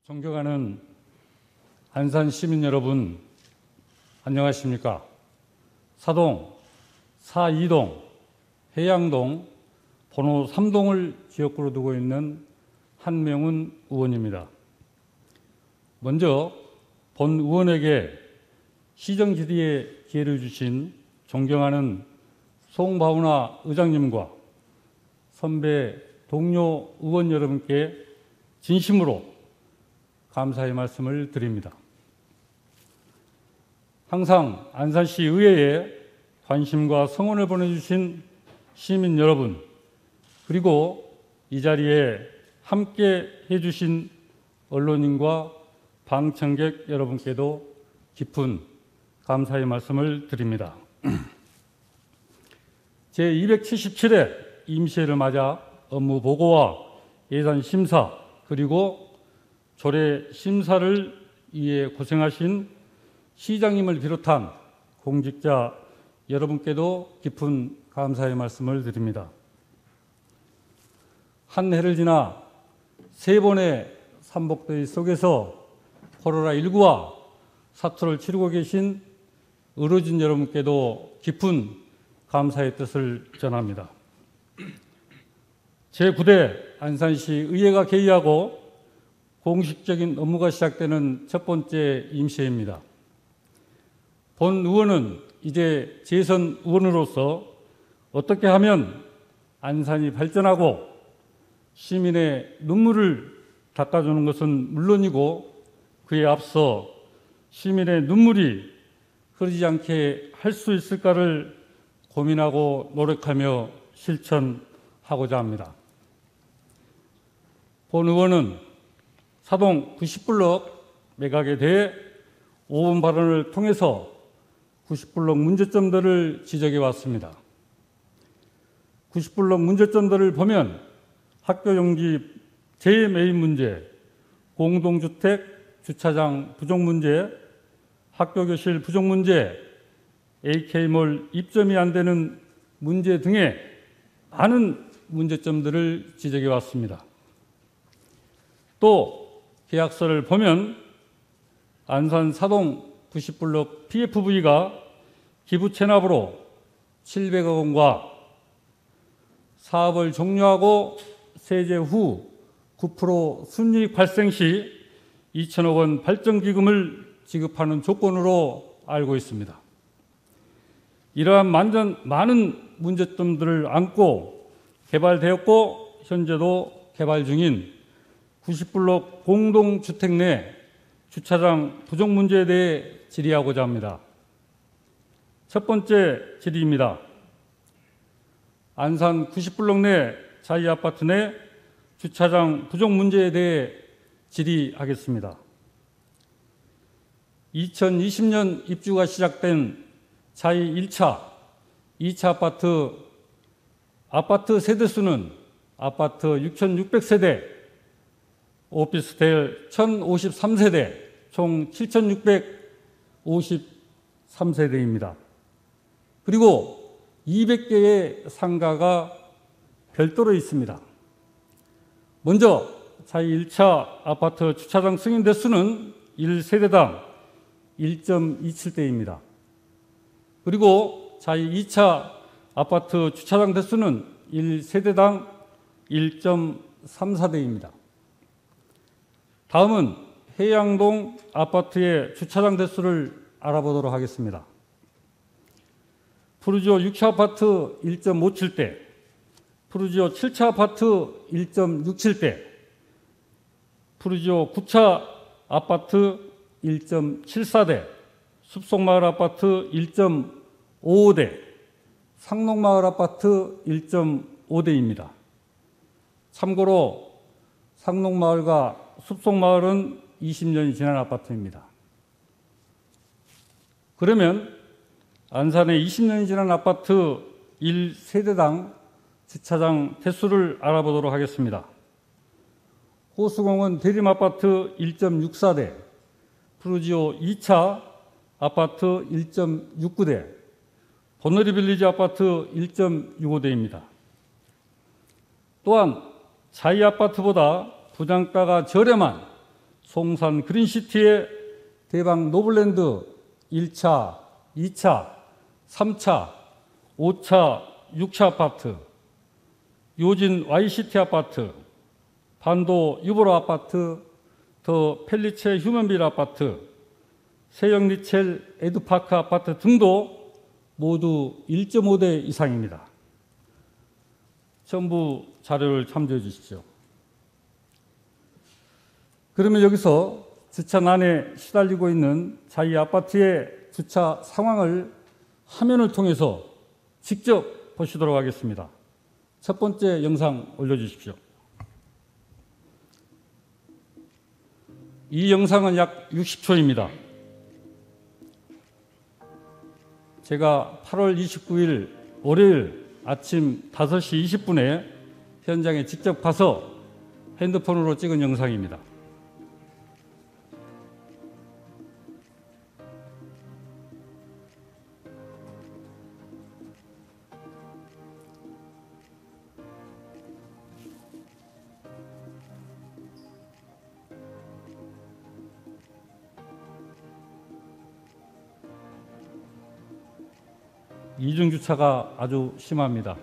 존경하는 안산 시민 여러분, 안녕하십니까? 사동, 사이동, 해양동, 번호 3동을 지역구로 두고 있는 한명훈 의원입니다. 먼저 본 의원에게 시정질의의 기회를 주신 존경하는 송바우나 의장님과 선배 동료 의원 여러분께 진심으로 감사의 말씀을 드립니다. 항상 안산시 의회에 관심과 성원을 보내주신 시민 여러분, 그리고 이 자리에 함께 해주신 언론인과 방청객 여러분께도 깊은 감사의 말씀을 드립니다. 제277회 임시회를 맞아 업무 보고와 예산 심사 그리고 조례 심사를 위해 고생하신 시장님을 비롯한 공직자 여러분께도 깊은 감사의 말씀을 드립니다. 한 해를 지나 세 번의 삼복더위 속에서 코로나19와 사투를 치르고 계신 의료진 여러분께도 깊은 감사의 뜻을 전합니다. 제9대 안산시 의회가 개의하고 공식적인 업무가 시작되는 첫 번째 임시회입니다. 본 의원은 이제 재선 의원으로서 어떻게 하면 안산이 발전하고 시민의 눈물을 닦아주는 것은 물론이고 그에 앞서 시민의 눈물이 흐르지 않게 할 수 있을까를 고민하고 노력하며 실천하고자 합니다. 본 의원은 사동 90블록 매각에 대해 5분 발언을 통해서 90블록 문제점들을 지적해 왔습니다. 90블록 문제점들을 보면 학교 용지 재매입 문제, 공동주택 주차장 부족 문제, 학교 교실 부족 문제, AK몰 입점이 안 되는 문제 등의 많은 문제점들을 지적해 왔습니다. 또 계약서를 보면 안산 사동 90블록 PFV가 기부 체납으로 700억 원과 사업을 종료하고 세제 후 9% 순이익 발생 시 2천억 원 발전기금을 지급하는 조건으로 알고 있습니다. 이러한 많은 문제점들을 안고 개발되었고 현재도 개발 중인 90블록 공동주택 내 주차장 부족 문제에 대해 질의하고자 합니다. 첫 번째 질의입니다. 안산 90블록 내 자이아파트 내 주차장 부족 문제에 대해 질의하겠습니다. 2020년 입주가 시작된 자이 1차, 2차 아파트 세대수는 아파트 6,600세대, 오피스텔 1,053세대, 총 7,653세대입니다. 그리고 200개의 상가가 별도로 있습니다. 먼저 자이 1차 아파트 주차장 승인 대수는 1세대당 1.27대입니다. 그리고 자이 2차 아파트 주차장 대수는 1세대당 1.34대입니다. 다음은 해양동 아파트의 주차장 대수를 알아보도록 하겠습니다. 푸르지오 6차 아파트 1.57대, 푸르지오 7차 아파트 1.67대, 푸르지오 9차 아파트 1.74대, 숲속마을 아파트 1.55대, 상록마을 아파트 1.5대입니다. 참고로 상록마을과 숲속마을은 20년이 지난 아파트입니다. 그러면 안산의 20년이 지난 아파트 1세대당 주차장 대수를 알아보도록 하겠습니다. 호수공원 대림아파트 1.64대, 푸르지오 2차 아파트 1.69대, 보너리빌리지 아파트 1.65대입니다. 또한 자이 아파트보다 분양가가 저렴한 송산 그린시티의 대방 노블랜드 1차, 2차, 3차, 5차, 6차 아파트, 요진 Y시티 아파트, 반도 유보로 아파트, 더 펠리체 휴먼빌 아파트, 세영 리첼 에드파크 아파트 등도 모두 1.5대 이상입니다. 전부 자료를 참조해 주십시오. 그러면 여기서 주차난에 시달리고 있는 자이 아파트의 주차 상황을 화면을 통해서 직접 보시도록 하겠습니다. 첫 번째 영상 올려주십시오. 이 영상은 약 60초입니다. 제가 8월 29일 월요일 아침 5시 20분에 현장에 직접 가서 핸드폰으로 찍은 영상입니다. 이중 주차가 아주 심합니다.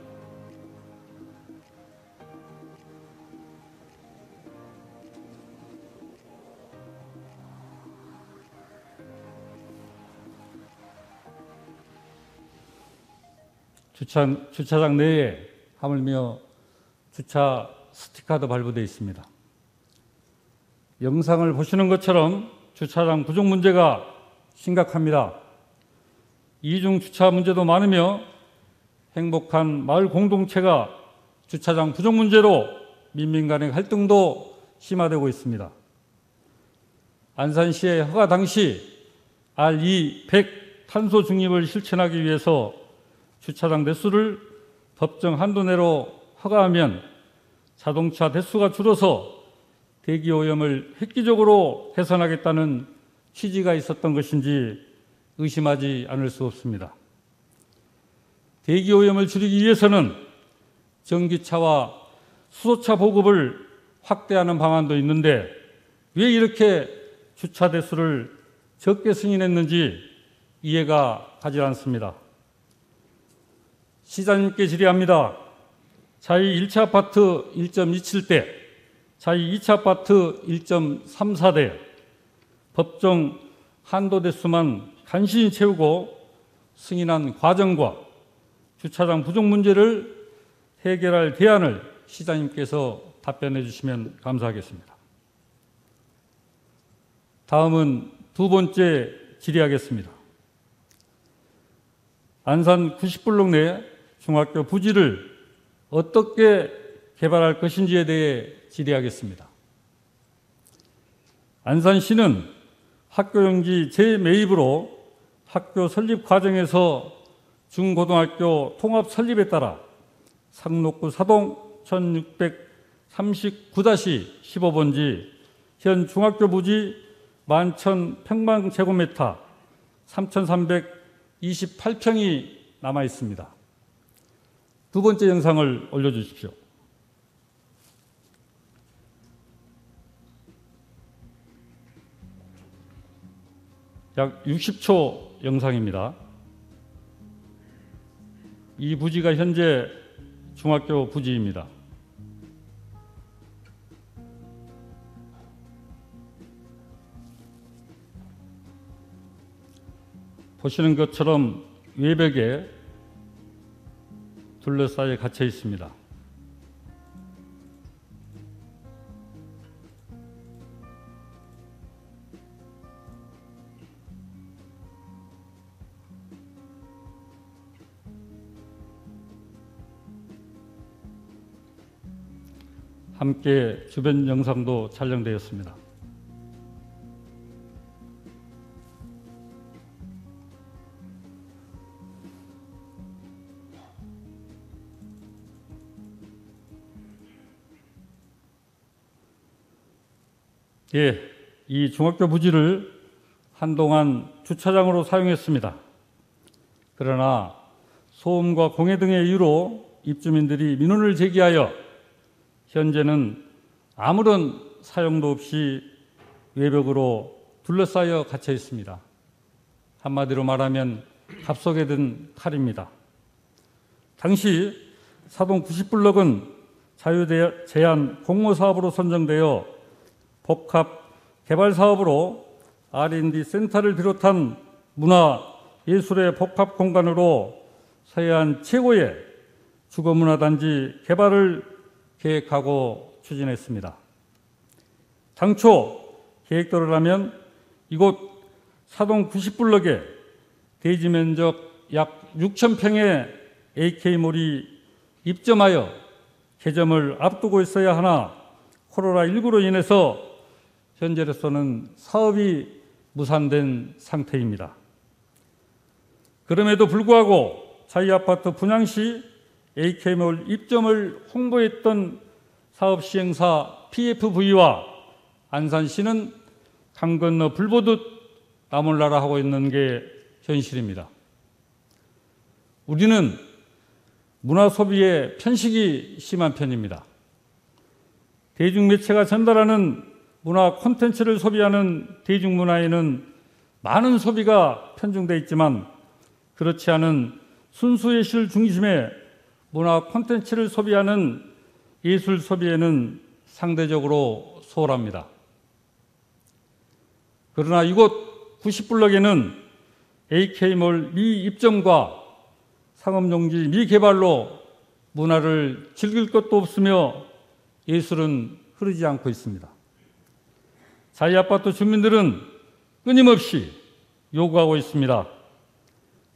주차장 내에 하물며 주차 스티커도 발부되어 있습니다. 영상을 보시는 것처럼 주차장 부족 문제가 심각합니다. 이중 주차 문제도 많으며 행복한 마을 공동체가 주차장 부족 문제로 민민 간의 갈등도 심화되고 있습니다. 안산시의 허가 당시 RE100 탄소 중립을 실천하기 위해서 주차장 대수를 법정 한도 내로 허가하면 자동차 대수가 줄어서 대기 오염을 획기적으로 개선하겠다는 취지가 있었던 것인지 의심하지 않을 수 없습니다. 대기 오염을 줄이기 위해서는 전기차와 수소차 보급을 확대하는 방안도 있는데 왜 이렇게 주차 대수를 적게 승인했는지 이해가 가지 않습니다. 시장님께 질의합니다. 자이 1차 아파트 1.27대, 자이 2차 아파트 1.34대, 법정 한도 대수만 간신히 채우고 승인한 과정과 주차장 부족 문제를 해결할 대안을 시장님께서 답변해 주시면 감사하겠습니다. 다음은 두 번째 질의하겠습니다. 안산 90블록 내 중학교 부지를 어떻게 개발할 것인지에 대해 질의하겠습니다. 안산시는 학교용지 재매입으로 학교 설립 과정에서 중고등학교 통합 설립에 따라 상록구 사동 1639-15번지 현 중학교 부지 11,000평방제곱미터 3,328평이 남아 있습니다. 두 번째 영상을 올려주십시오. 약 60초 영상입니다. 이 부지가 현재 중학교 부지입니다. 보시는 것처럼 외벽에 둘러싸여 갇혀 있습니다. 함께 주변 영상도 촬영되었습니다. 예, 이 중학교 부지를 한동안 주차장으로 사용했습니다. 그러나 소음과 공해 등의 이유로 입주민들이 민원을 제기하여 현재는 아무런 사용도 없이 외벽으로 둘러싸여 갇혀 있습니다. 한마디로 말하면 갑속에 든 칼입니다. 당시 사동 90블럭은 자유제한 공모사업으로 선정되어 복합 개발 사업으로 R&D 센터를 비롯한 문화, 예술의 복합 공간으로 서해안 최고의 주거문화단지 개발을 계획하고 추진했습니다. 당초 계획대로라면 이곳 사동 90블럭에 대지 면적 약 6,000평의 AK몰이 입점하여 개점을 앞두고 있어야 하나 코로나19로 인해서 현재로서는 사업이 무산된 상태입니다. 그럼에도 불구하고 자이아파트 분양 시 AK몰 입점을 홍보했던 사업시행사 PFV와 안산시는 강 건너 불 보듯 나몰라라 하고 있는 게 현실입니다. 우리는 문화 소비에 편식이 심한 편입니다. 대중매체가 전달하는 문화 콘텐츠를 소비하는 대중문화에는 많은 소비가 편중되어 있지만 그렇지 않은 순수예술 중심의 문화 콘텐츠를 소비하는 예술 소비에는 상대적으로 소홀합니다. 그러나 이곳 90블럭에는 AK몰 미입점과 상업용지 미개발로 문화를 즐길 것도 없으며 예술은 흐르지 않고 있습니다. 자이아파트 주민들은 끊임없이 요구하고 있습니다.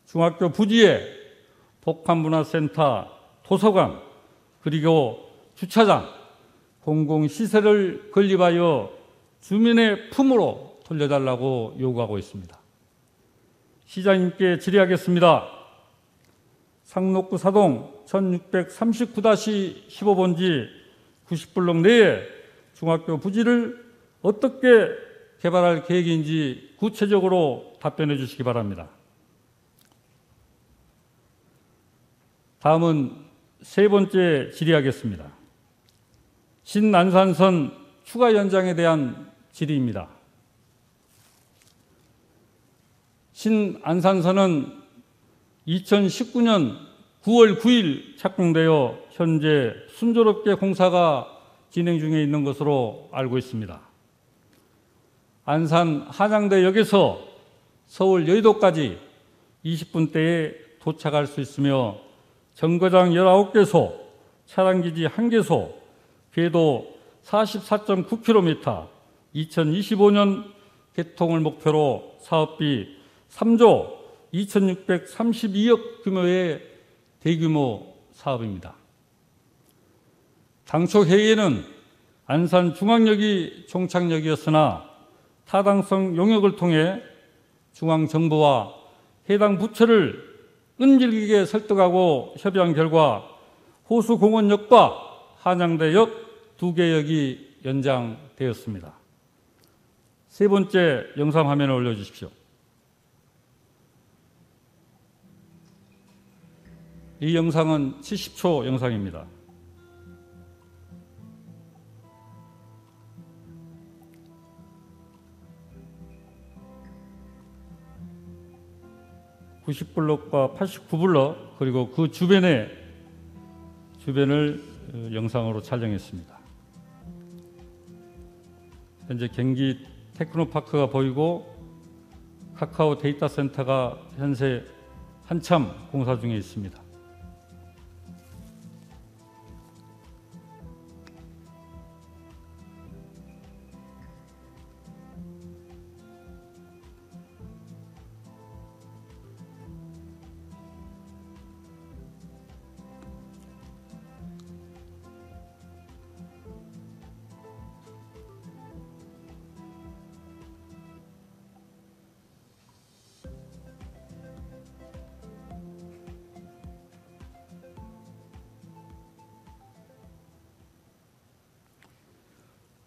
중학교 부지에 복합문화센터, 도서관, 그리고 주차장, 공공시설을 건립하여 주민의 품으로 돌려달라고 요구하고 있습니다. 시장님께 질의하겠습니다. 상록구 사동 1639-15번지 90블럭 내에 중학교 부지를 어떻게 개발할 계획인지 구체적으로 답변해 주시기 바랍니다. 다음은 세 번째 질의하겠습니다. 신안산선 추가 연장에 대한 질의입니다. 신안산선은 2019년 9월 9일 착공되어 현재 순조롭게 공사가 진행 중에 있는 것으로 알고 있습니다. 안산 한양대역에서 서울 여의도까지 20분대에 도착할 수 있으며 정거장 19개소, 차량기지 1개소, 궤도 44.9km, 2025년 개통을 목표로 사업비 3조 2,632억 규모의 대규모 사업입니다. 당초 계획에는 안산중앙역이 종착역이었으나 타당성 용역을 통해 중앙정부와 해당 부처를 끈질기게 설득하고 협의한 결과 호수공원역과 한양대역 두 개 역이 연장되었습니다. 세 번째 영상 화면을 올려주십시오. 이 영상은 70초 영상입니다. (90블럭과) (89블럭) 그리고 그 주변을 영상으로 촬영했습니다. 현재 경기 테크노파크가 보이고 카카오 데이터 센터가 현재 한참 공사 중에 있습니다.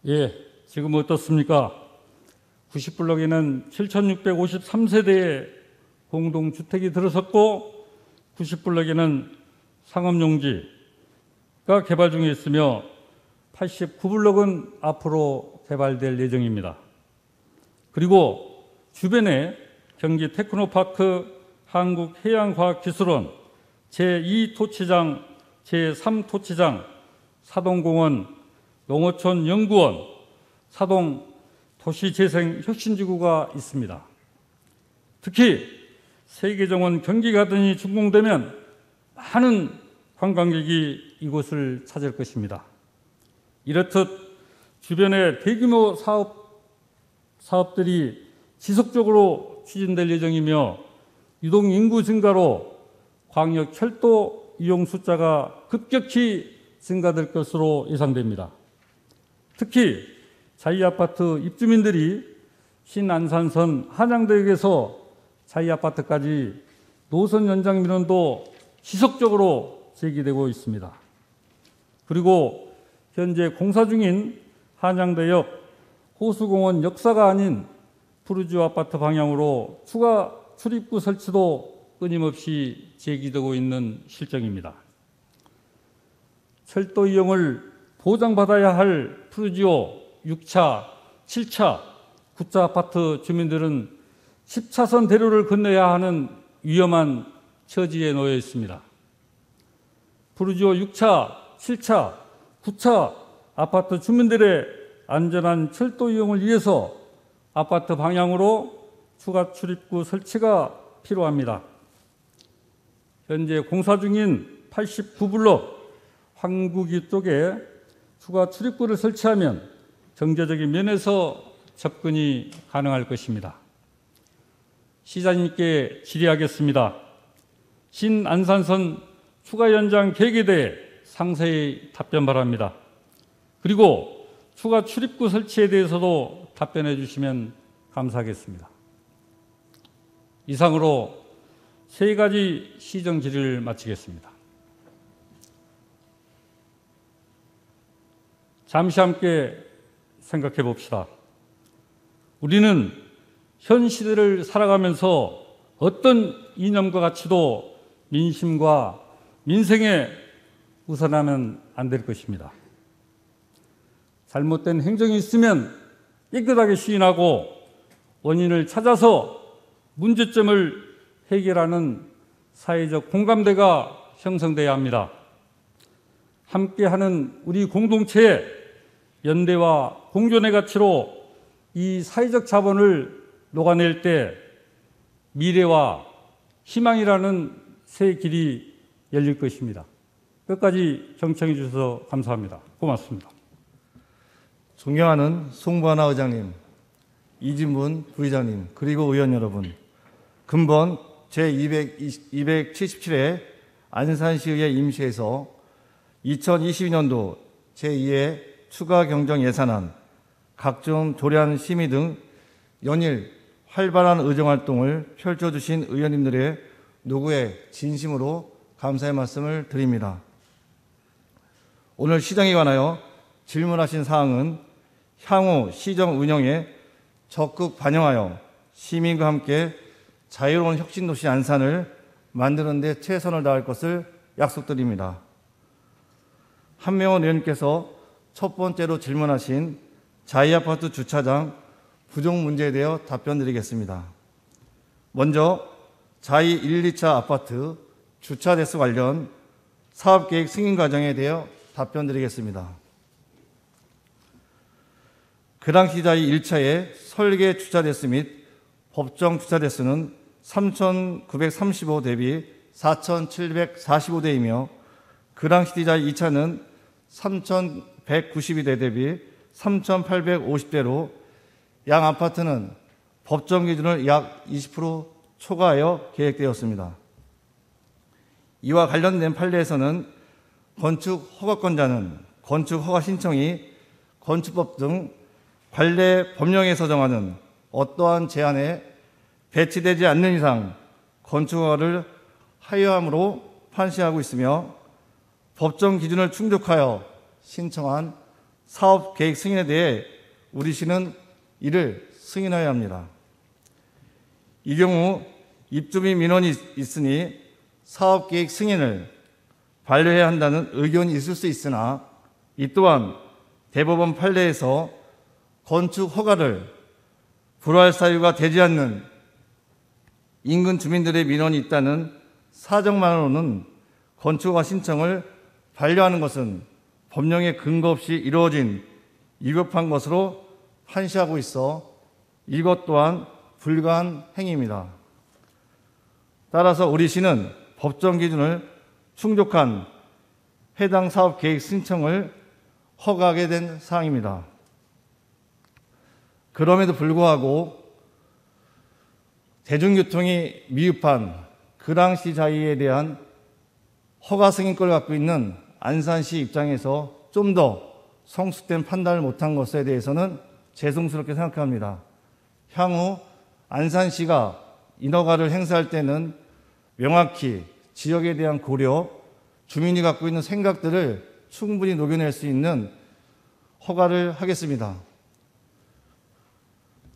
예, 지금 어떻습니까? 90블럭에는 7,653세대의 공동주택이 들어섰고 90블럭에는 상업용지가 개발 중에 있으며 89블럭은 앞으로 개발될 예정입니다. 그리고 주변에 경기 테크노파크, 한국해양과학기술원, 제2토치장, 제3토치장, 사동공원, 농어촌 연구원, 사동 도시재생혁신지구가 있습니다. 특히 세계정원 경기가든이 준공되면 많은 관광객이 이곳을 찾을 것입니다. 이렇듯 주변의 대규모 사업들이 지속적으로 추진될 예정이며 유동인구 증가로 광역철도 이용 숫자가 급격히 증가될 것으로 예상됩니다. 특히 자이아파트 입주민들이 신안산선 한양대역에서 자이아파트까지 노선 연장 민원도 지속적으로 제기되고 있습니다. 그리고 현재 공사 중인 한양대역 호수공원 역사가 아닌 푸르지오 아파트 방향으로 추가 출입구 설치도 끊임없이 제기되고 있는 실정입니다. 철도 이용을 보장받아야 할 푸르지오 6차, 7차, 9차 아파트 주민들은 10차선 대로를 건너야 하는 위험한 처지에 놓여 있습니다. 푸르지오 6차, 7차, 9차 아파트 주민들의 안전한 철도 이용을 위해서 아파트 방향으로 추가 출입구 설치가 필요합니다. 현재 공사 중인 89블록 황구기 쪽에 추가 출입구를 설치하면 경제적인 면에서 접근이 가능할 것입니다. 시장님께 질의하겠습니다. 신안산선 추가 연장 계획에 대해 상세히 답변 바랍니다. 그리고 추가 출입구 설치에 대해서도 답변해 주시면 감사하겠습니다. 이상으로 3가지 시정 질의를 마치겠습니다. 잠시 함께 생각해 봅시다. 우리는 현 시대를 살아가면서 어떤 이념과 가치도 민심과 민생에 우선하면 안 될 것입니다. 잘못된 행정이 있으면 깨끗하게 시인하고 원인을 찾아서 문제점을 해결하는 사회적 공감대가 형성돼야 합니다. 함께하는 우리 공동체의 연대와 공존의 가치로 이 사회적 자본을 녹아낼 때 미래와 희망이라는 새 길이 열릴 것입니다. 끝까지 경청해 주셔서 감사합니다. 고맙습니다. 존경하는 송부하나 의장님, 이진문 부의장님, 그리고 의원 여러분, 근본 제277회 안산시의회 임시에서 2022년도 제2회 추가 경정 예산안, 각종 조례안 심의 등 연일 활발한 의정활동을 펼쳐주신 의원님들의 노고에 진심으로 감사의 말씀을 드립니다. 오늘 시정에 관하여 질문하신 사항은 향후 시정 운영에 적극 반영하여 시민과 함께 자유로운 혁신도시 안산을 만드는 데 최선을 다할 것을 약속드립니다. 한명원 의원님께서 첫 번째로 질문하신 자이아파트 주차장 부족 문제에 대해 답변드리겠습니다. 먼저 자이 1, 2차 아파트 주차 대수 관련 사업계획 승인 과정에 대해 답변드리겠습니다. 그 당시 자이 1차의 설계 주차 대수 및 법정 주차 대수는 3,935 대비 4,745대이며 그 당시 자이 2차는 3,192대 대비 3,850대로 양 아파트는 법정 기준을 약 20% 초과하여 계획되었습니다. 이와 관련된 판례에서는 건축 허가권자는 건축 허가 신청이 건축법 등 관례 법령에서 정하는 어떠한 제한에 배치되지 않는 이상 건축허가를 하여함으로 판시하고 있으며 법정 기준을 충족하여 신청한 사업계획 승인에 대해 우리 시는 이를 승인해야 합니다. 이 경우 입주민 민원이 있으니 사업계획 승인을 반려해야 한다는 의견이 있을 수 있으나 이 또한 대법원 판례에서 건축 허가를 불화할 사유가 되지 않는 인근 주민들의 민원이 있다는 사정만으로는 건축허가 신청을 반려하는 것은 법령에 근거 없이 이루어진 위법한 것으로 판시하고 있어 이것 또한 불가한 행위입니다. 따라서 우리 시는 법정 기준을 충족한 해당 사업 계획 신청을 허가하게 된 사항입니다. 그럼에도 불구하고 대중교통이 미흡한 그랑시 자이에 대한 허가 승인권을 갖고 있는 안산시 입장에서 좀 더 성숙된 판단을 못한 것에 대해서는 죄송스럽게 생각합니다. 향후 안산시가 인허가를 행사할 때는 명확히 지역에 대한 고려, 주민이 갖고 있는 생각들을 충분히 녹여낼 수 있는 허가를 하겠습니다.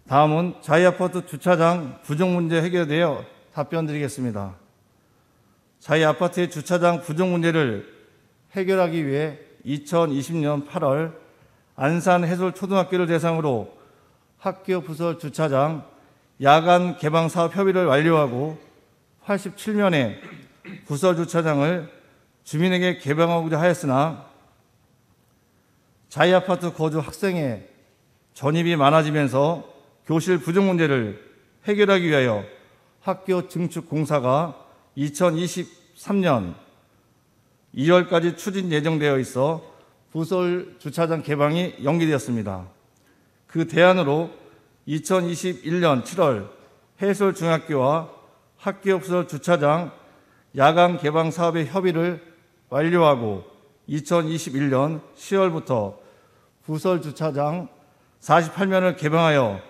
다음은 자이아파트 주차장 부족 문제 해결에 대해 답변드리겠습니다. 자이아파트의 주차장 부족 문제를 해결하기 위해 2020년 8월 안산 해솔초등학교를 대상으로 학교 부설 주차장 야간 개방 사업 협의를 완료하고 87년에 부설 주차장을 주민에게 개방하고자 하였으나 자이아파트 거주 학생의 전입이 많아지면서 교실 부족 문제를 해결하기 위하여 학교 증축 공사가 2023년 2월까지 추진 예정되어 있어 부설 주차장 개방이 연기되었습니다. 그 대안으로 2021년 7월 해솔중학교와 학교 부설 주차장 야간 개방 사업의 협의를 완료하고 2021년 10월부터 부설 주차장 48면을 개방하여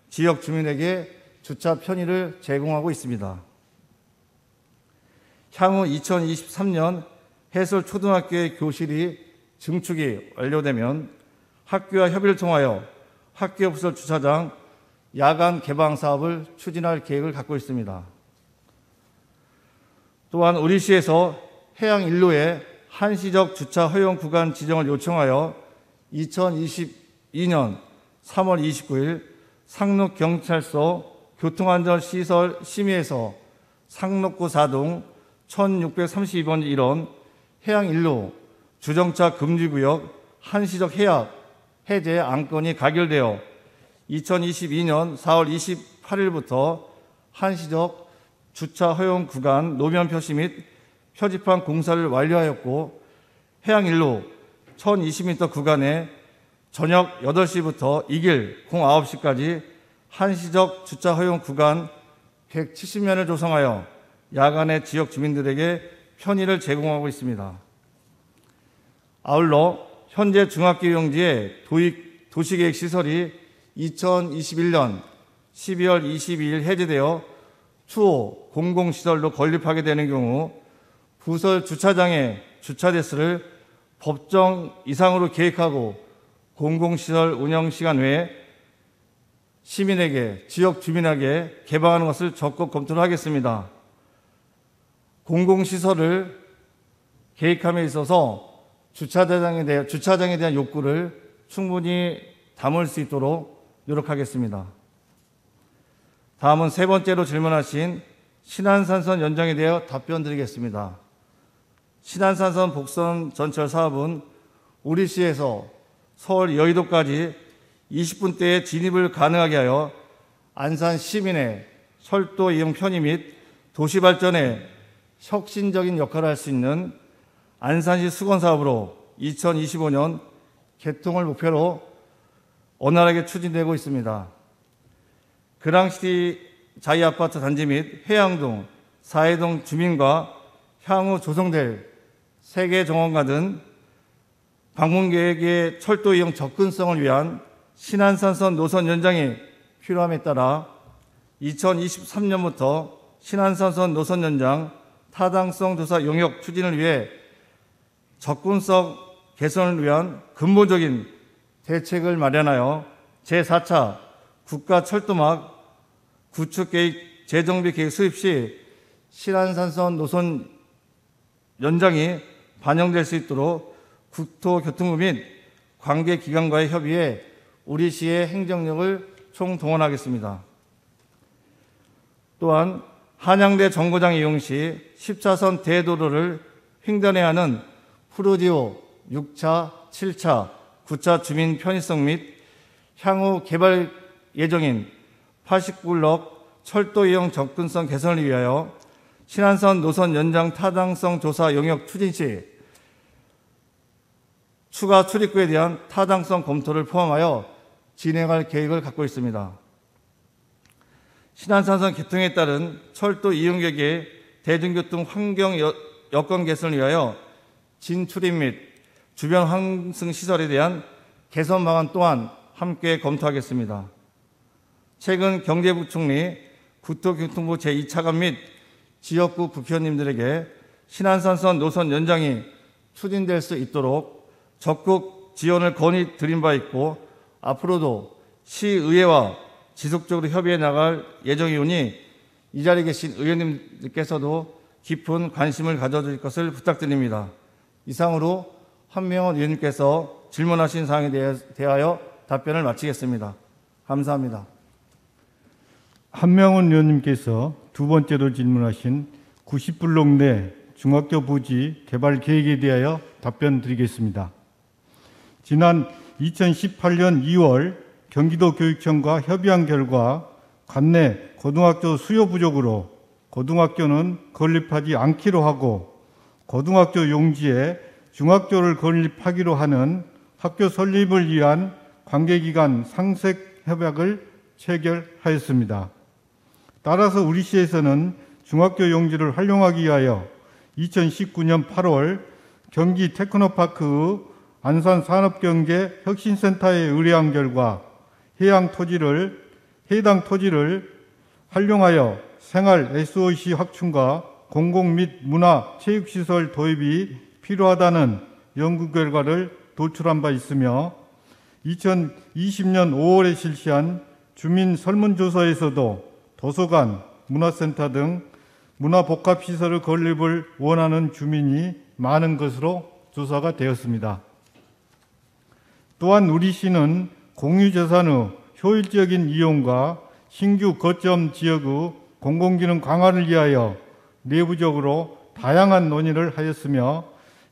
지역 주민에게 주차 편의를 제공하고 있습니다. 향후 2023년 해솔초등학교의 교실이 증축이 완료되면 학교와 협의를 통하여 학교 부설 주차장 야간 개방 사업을 추진할 계획을 갖고 있습니다. 또한 우리 시에서 해양 일로의 한시적 주차 허용 구간 지정을 요청하여 2022년 3월 29일 상록경찰서 교통안전시설 심의에서 상록구 4동 1632번 1원 해양일로 주정차 금지구역 한시적 해약 해제 안건이 가결되어 2022년 4월 28일부터 한시적 주차 허용 구간 노면 표시 및 표지판 공사를 완료하였고 해양일로 1020m 구간에 저녁 8시부터 이길 09시까지 한시적 주차 허용 구간 170면을 조성하여 야간에 지역 주민들에게 편의를 제공하고 있습니다. 아울러 현재 중학교 용지의 도시계획 시설이 2021년 12월 22일 해제되어 추후 공공시설로 건립하게 되는 경우 부설 주차장의 주차 대수를 법정 이상으로 계획하고 공공시설 운영시간 외에 시민에게, 지역 주민에게 개방하는 것을 적극 검토를 하겠습니다. 공공시설을 계획함에 있어서 주차장에 대한 욕구를 충분히 담을 수 있도록 노력하겠습니다. 다음은 세 번째로 질문하신 신안산선 연장에 대해 답변드리겠습니다. 신안산선 복선 전철 사업은 우리 시에서 서울 여의도까지 20분대의 진입을 가능하게 하여 안산 시민의 철도 이용 편의 및 도시 발전에 혁신적인 역할을 할 수 있는 안산시 수건사업으로 2025년 개통을 목표로 원활하게 추진되고 있습니다. 그랑시티 자이아파트 단지 및 해양동, 사해동 주민과 향후 조성될 세계정원가 등 방문객의 철도 이용 접근성을 위한 신안산선 노선 연장이 필요함에 따라 2023년부터 신안산선 노선 연장 타당성 조사 용역 추진을 위해 접근성 개선을 위한 근본적인 대책을 마련하여 제4차 국가철도막 구축계획 재정비 계획 수립 시 신안산선 노선 연장이 반영될 수 있도록 국토교통부 및 관계기관과의 협의에 우리 시의 행정력을 총동원하겠습니다. 또한 한양대 정거장 이용 시 14선 대도로를 횡단해야 하는 푸르지오 6차, 7차, 9차 주민 편의성 및 향후 개발 예정인 89블록 철도 이용 접근성 개선을 위하여 신안선 노선 연장 타당성 조사 용역 추진 시 추가 출입구에 대한 타당성 검토를 포함하여 진행할 계획을 갖고 있습니다. 신안산선 개통에 따른 철도 이용객의 대중교통 환경 여건 개선을 위하여 진출입 및 주변 환승 시설에 대한 개선 방안 또한 함께 검토하겠습니다. 최근 경제부총리, 국토교통부 제2차관 및 지역구 국회의원님들에게 신안산선 노선 연장이 추진될 수 있도록 적극 지원을 건의드린 바 있고 앞으로도 시의회와 지속적으로 협의해 나갈 예정이오니 이 자리에 계신 의원님들께서도 깊은 관심을 가져줄 것을 부탁드립니다. 이상으로 한명원 의원님께서 질문하신 사항에 대하여 답변을 마치겠습니다. 감사합니다. 한명훈 의원님께서 두 번째로 질문하신 90블록 내 중학교 부지 개발 계획에 대하여 답변 드리겠습니다. 지난 2018년 2월 경기도 교육청과 협의한 결과 관내 고등학교 수요 부족으로 고등학교는 건립하지 않기로 하고 고등학교 용지에 중학교를 건립하기로 하는 학교 설립을 위한 관계기관 상생 협약을 체결하였습니다. 따라서 우리시에서는 중학교 용지를 활용하기 위하여 2019년 8월 경기 테크노파크 안산산업경제 혁신센터에 의뢰한 결과 해당 토지를 활용하여 생활 SOC 확충과 공공 및 문화 체육시설 도입이 필요하다는 연구 결과를 도출한 바 있으며 2020년 5월에 실시한 주민 설문조사에서도 도서관, 문화센터 등 문화복합시설의 건립을 원하는 주민이 많은 것으로 조사가 되었습니다. 또한 우리시는 공유재산의 효율적인 이용과 신규 거점 지역의 공공기능 강화를 위하여 내부적으로 다양한 논의를 하였으며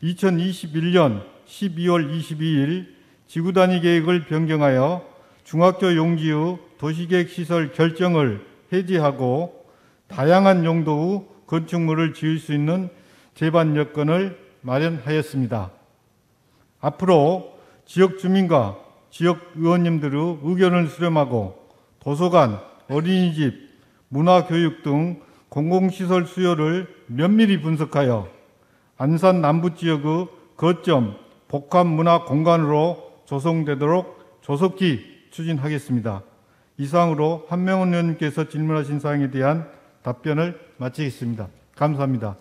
2021년 12월 22일 지구단위 계획을 변경하여 중학교 용지의 도시계획 시설 결정을 해제하고 다양한 용도의 건축물을 지을 수 있는 제반 여건을 마련하였습니다. 앞으로 지역 주민과 지역 의원님들의 의견을 수렴하고 도서관, 어린이집, 문화교육 등 공공시설 수요를 면밀히 분석하여 안산 남부지역의 거점 복합문화공간으로 조성되도록 조속히 추진하겠습니다. 이상으로 한명훈 의원님께서 질문하신 사항에 대한 답변을 마치겠습니다. 감사합니다.